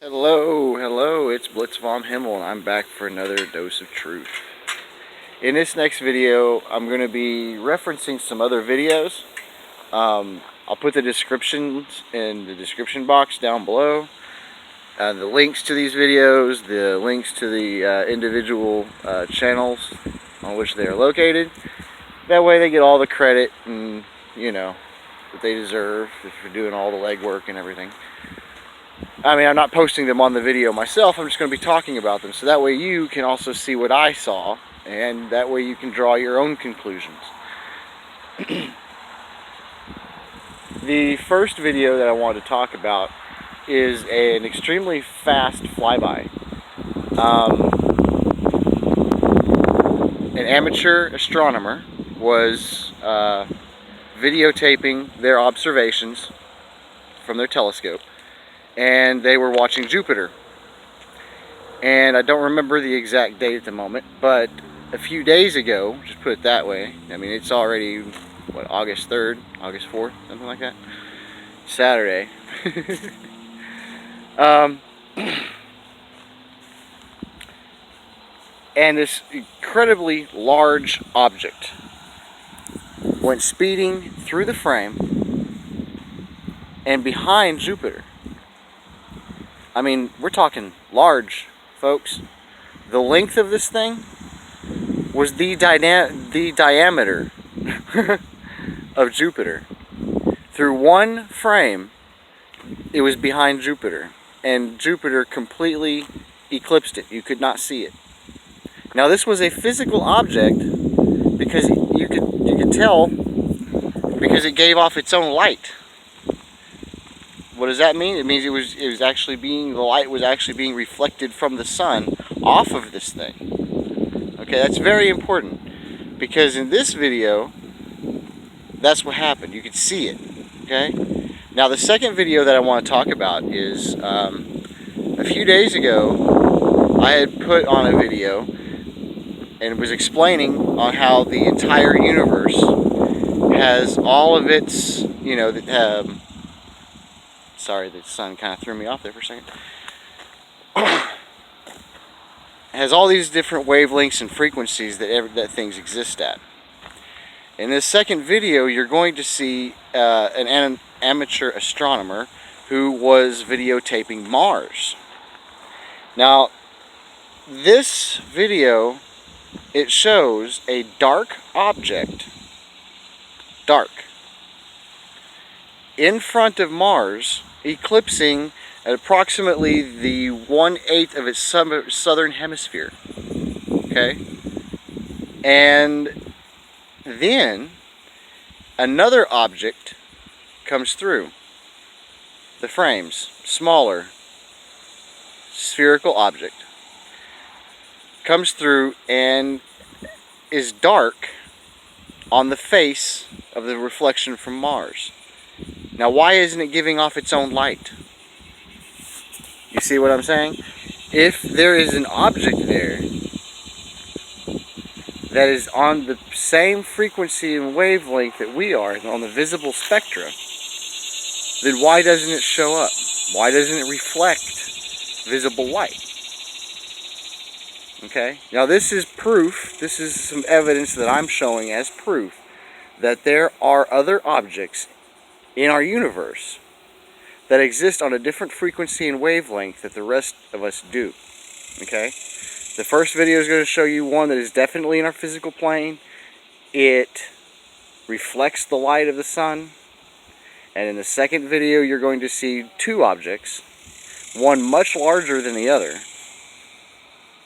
Hello, it's Blitz Vom Himmel, and I'm back for another dose of truth. In this next video, I'm going to be referencing some other videos. I'll put the descriptions in the description box down below. The links to these videos, the links to the individual channels on which they are located. That way they get all the credit and, that they deserve for doing all the legwork and everything. I mean, I'm not posting them on the video myself, I'm just going to be talking about them, so that way you can also see what I saw, and that way you can draw your own conclusions. The first video that I wanted to talk about is an extremely fast flyby. An amateur astronomer was videotaping their observations from their telescope, and they were watching Jupiter. And I don't remember the exact date at the moment, but a few days ago, just put it that way, I mean, it's already, what, August 3rd, August 4th, something like that? Saturday. And this incredibly large object went speeding through the frame and behind Jupiter. I mean, we're talking large, folks. The length of this thing was the diameter of Jupiter. Through one frame, it was behind Jupiter, and Jupiter completely eclipsed it. You could not see it. Now, this was a physical object because you could tell because it gave off its own light. What does that mean? It means the light was actually being reflected from the sun off of this thing. Okay, that's very important because in this video, that's what happened. You could see it. Okay. Now the second video that I want to talk about is a few days ago, I had put on a video and was explaining on how the entire universe has all of its, sorry, the sun kind of threw me off there for a second. Has all these different wavelengths and frequencies that things exist at. In this second video, you're going to see an amateur astronomer who was videotaping Mars. Now, this video, it shows a dark object, in front of Mars, eclipsing at approximately the 1/8 of its southern hemisphere. Okay? And then another object comes through the frames, smaller spherical object, comes through and is dark on the face of the reflection from Mars. Now, why isn't it giving off its own light? You see what I'm saying? If there is an object there that is on the same frequency and wavelength that we are on the visible spectra, then why doesn't it show up? Why doesn't it reflect visible light? Okay? Now this is proof, this is some evidence that I'm showing as proof that there are other objects in our universe that exist on a different frequency and wavelength that the rest of us do. Okay? The first video is going to show you one that is definitely in our physical plane. It reflects the light of the sun. And in the second video, you're going to see two objects, one much larger than the other,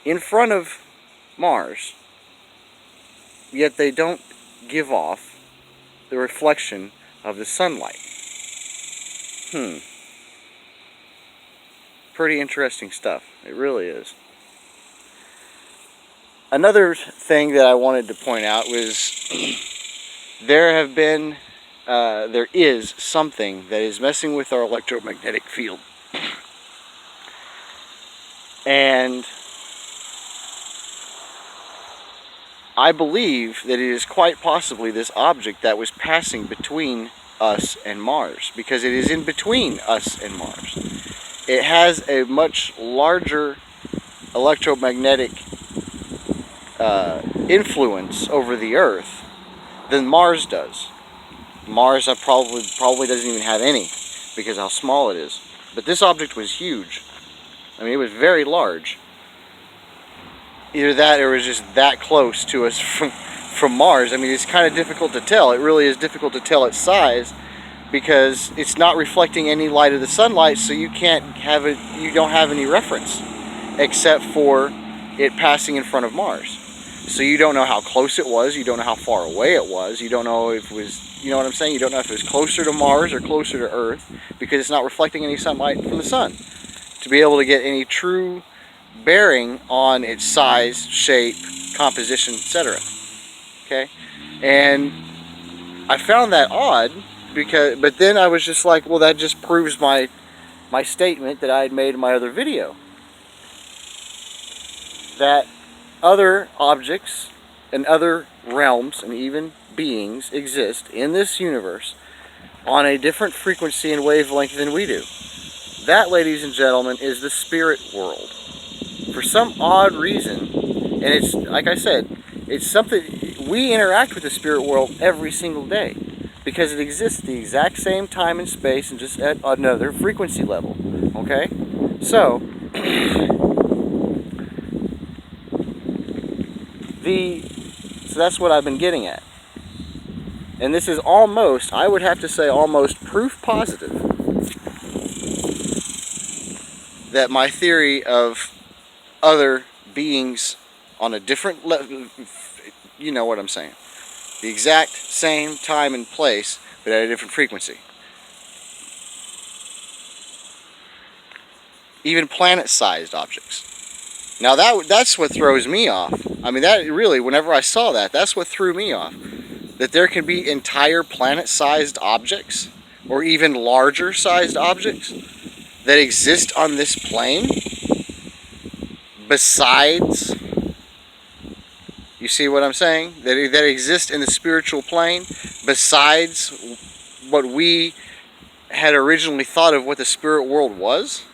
in front of Mars, yet they don't give off the reflection of the sunlight. Pretty interesting stuff. It really is. Another thing that I wanted to point out was there is something that is messing with our electromagnetic field. And I believe that it is quite possibly this object that was passing between us and Mars, because it is in between us and Mars. it has a much larger electromagnetic influence over the Earth than Mars does. Mars probably doesn't even have any because of how small it is. But this object was huge. I mean, it was very large. Either that or it was just that close to us from Mars. I mean, it's kind of difficult to tell. It really is difficult to tell its size because it's not reflecting any light of the sunlight, so you can't have it. You don't have any reference except for it passing in front of Mars. So you don't know how close it was. You don't know how far away it was. You don't know if it was, you know what I'm saying? You don't know if it was closer to Mars or closer to Earth because it's not reflecting any sunlight from the sun. To be able to get any true bearing on its size, shape, composition, etc. Okay? And I found that odd but then I was just like, well, that just proves my statement that I had made in my other video. That other objects and other realms and even beings exist in this universe on a different frequency and wavelength than we do. That, ladies and gentlemen, is the spirit world. For some odd reason, and it's, like I said, it's something, we interact with the spirit world every single day because it exists at the exact same time and space and just at another frequency level. Okay? So, so that's what I've been getting at. And this is almost, I would have to say, almost proof positive that my theory of other beings on a different level, you know what I'm saying, the exact same time and place, but at a different frequency. Even planet-sized objects. Now that's what throws me off. I mean, that really, whenever I saw that, that's what threw me off. That there can be entire planet-sized objects, or even larger-sized objects, that exist on this plane, besides, you see what I'm saying? That exist in the spiritual plane, besides what we had originally thought of what the spirit world was?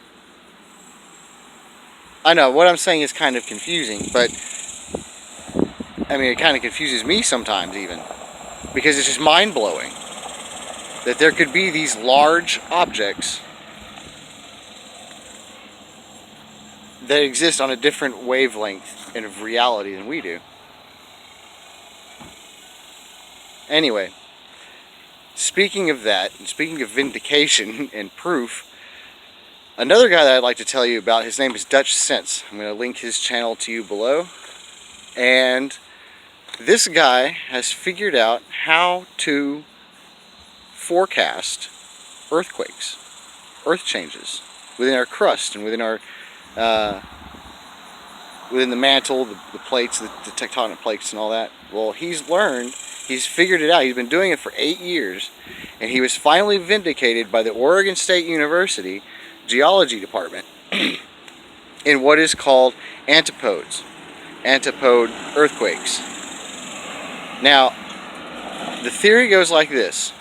I know, what I'm saying is kind of confusing, but, I mean, it kind of confuses me sometimes even, because it's just mind-blowing that there could be these large objects that exist on a different wavelength and of reality than we do. Anyway, speaking of that, and speaking of vindication and proof, another guy that I'd like to tell you about, his name is Dutch Sense. I'm going to link his channel to you below. And this guy has figured out how to forecast earthquakes, earth changes within our crust and within our within the mantle, the plates, the tectonic plates and all that. Well, he's figured it out. He's been doing it for 8 years, and he was finally vindicated by the Oregon State University Geology Department in what is called antipode earthquakes. Now, the theory goes like this: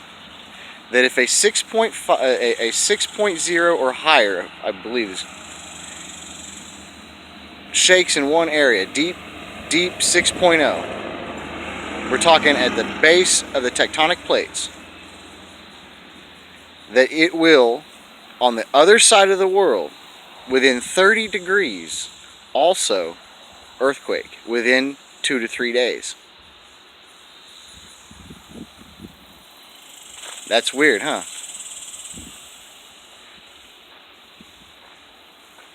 that if a 6.0 or higher, I believe, is shakes in one area, deep 6.0, we're talking at the base of the tectonic plates, that it will, on the other side of the world, within 30 degrees, also earthquake within 2 to 3 days. That's weird, huh?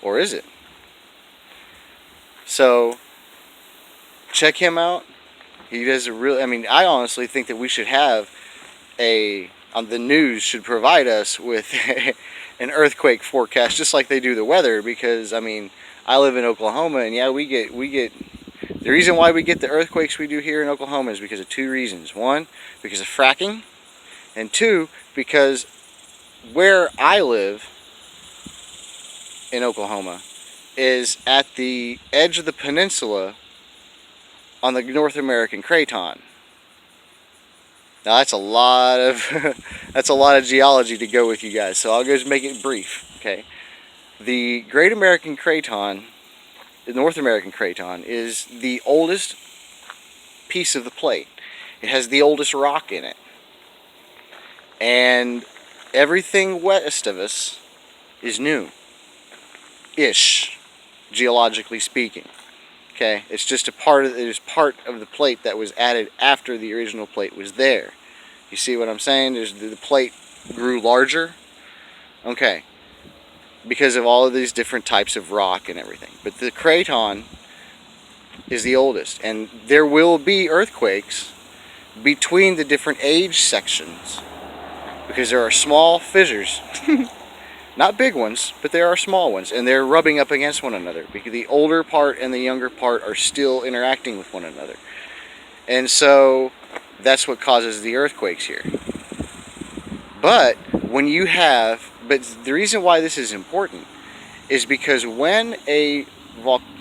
Or is it? So, check him out. He does a really, I mean, I honestly think that we should have the news should provide us with an earthquake forecast, just like they do the weather, because, I mean, I live in Oklahoma, and yeah, we get, the reason why we get the earthquakes we do here in Oklahoma is because of 2 reasons. 1, because of fracking, and 2, because where I live in Oklahoma is at the edge of the peninsula on the North American Craton. Now that's a lot of that's a lot of geology to go with you guys, so I'll just make it brief, okay? The Great American Craton, the North American Craton, is the oldest piece of the plate. It has the oldest rock in it. And everything west of us is new-ish, geologically speaking. Okay, it's just part of the plate that was added after the original plate was there. You see what I'm saying? The plate grew larger. Okay, because of all of these different types of rock and everything. But the Craton is the oldest, and there will be earthquakes between the different age sections because there are small fissures. Not big ones, but there are small ones, and they're rubbing up against one another because the older part and the younger part are still interacting with one another. And so that's what causes the earthquakes here. But the reason why this is important is because when even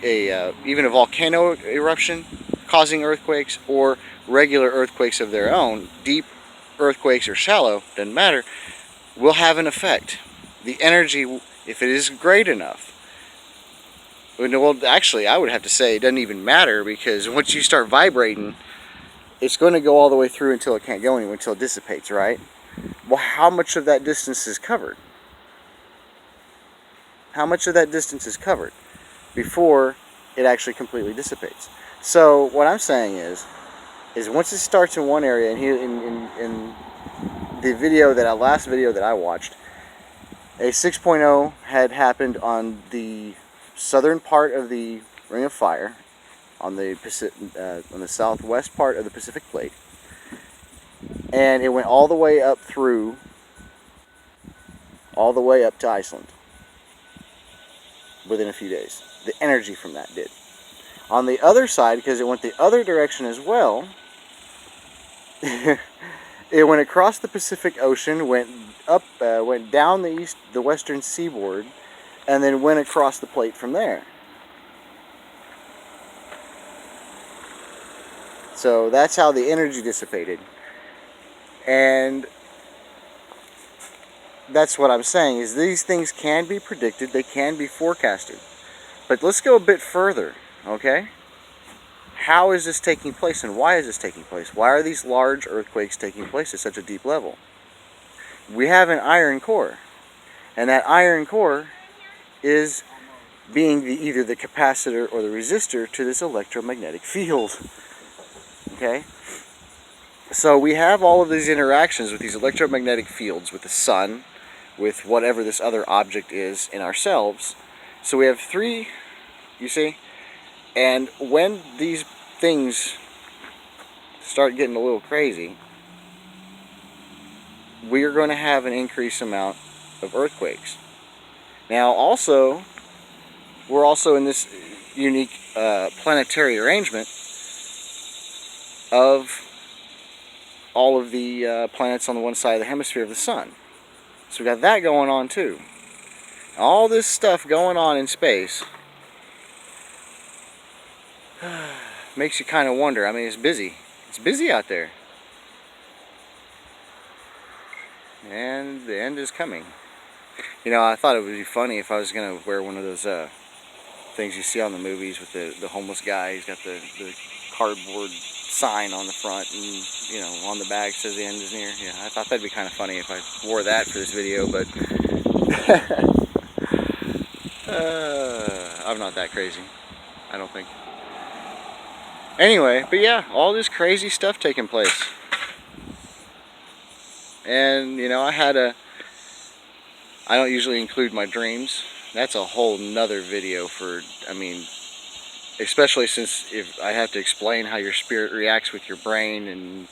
a volcano eruption causing earthquakes, or regular earthquakes of their own, deep earthquakes or shallow, doesn't matter, will have an effect. The energy, if it is great enough, well, actually, I would have to say it doesn't even matter, because once you start vibrating, it's going to go all the way through until it can't go anywhere, until it dissipates, right? Well, how much of that distance is covered? How much of that distance is covered before it actually completely dissipates? So what I'm saying is once it starts in one area, and here in the last video that I watched, a 6.0 had happened on the southern part of the Ring of Fire, on the southwest part of the Pacific Plate, and it went all the way up to Iceland within a few days. The energy from that did. On the other side, because it went the other direction as well, it went across the Pacific Ocean, went down the western seaboard, and then went across the plate from there. So that's how the energy dissipated. And that's what I'm saying, is these things can be predicted, they can be forecasted. But let's go a bit further, okay? How is this taking place, and why is this taking place? Why are these large earthquakes taking place at such a deep level? We have an iron core, and that iron core is being either the capacitor or the resistor to this electromagnetic field. Okay? So we have all of these interactions with these electromagnetic fields, with the sun, with whatever this other object is in ourselves. So we have three, you see? And when these things start getting a little crazy, we are going to have an increased amount of earthquakes. Now also, we're also in this unique planetary arrangement of all of the planets on the one side of the hemisphere of the sun. So we got that going on too. All this stuff going on in space makes you kind of wonder. I mean, it's busy. It's busy out there. And the end is coming. You know, I thought it would be funny if I was going to wear one of those things you see on the movies with the homeless guy. He's got the cardboard sign on the front, and, you know, on the bag says the end is near. Yeah, I thought that'd be kind of funny if I wore that for this video, but I'm not that crazy, I don't think. Anyway, but yeah, all this crazy stuff taking place. And, you know, I don't usually include my dreams. That's a whole nother video for, I mean, especially since if I have to explain how your spirit reacts with your brain and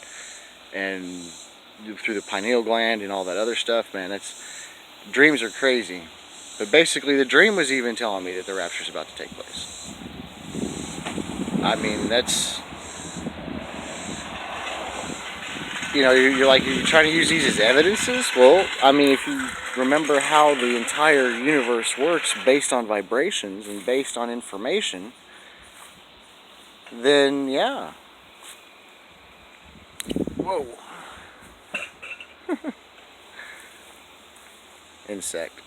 through the pineal gland and all that other stuff, man, dreams are crazy. But basically the dream was even telling me that the rapture's about to take place. I mean, that's, you know, you're trying to use these as evidences. Well, I mean, if you remember how the entire universe works based on vibrations and based on information, then yeah. Whoa. Insect.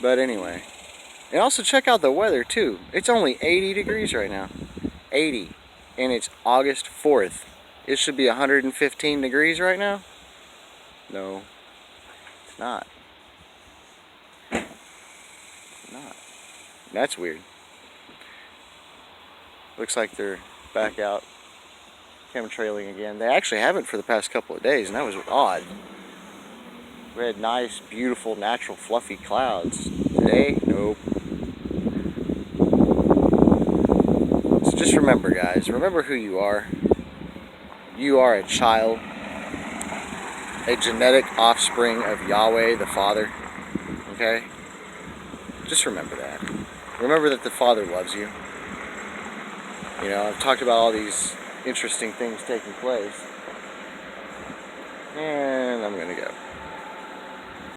But anyway. And also check out the weather too. It's only 80 degrees right now. 80. And it's August 4th. It should be 115 degrees right now. No, it's not. It's not. That's weird. Looks like they're back out chemtrailing again. They actually haven't for the past couple of days, and that was odd. We had nice, beautiful, natural, fluffy clouds. Today, nope. So just remember, guys, remember who you are. You are a child, a genetic offspring of Yahweh the Father. Okay? Just remember that. Remember that the Father loves you. You know, I've talked about all these interesting things taking place. And I'm going to go.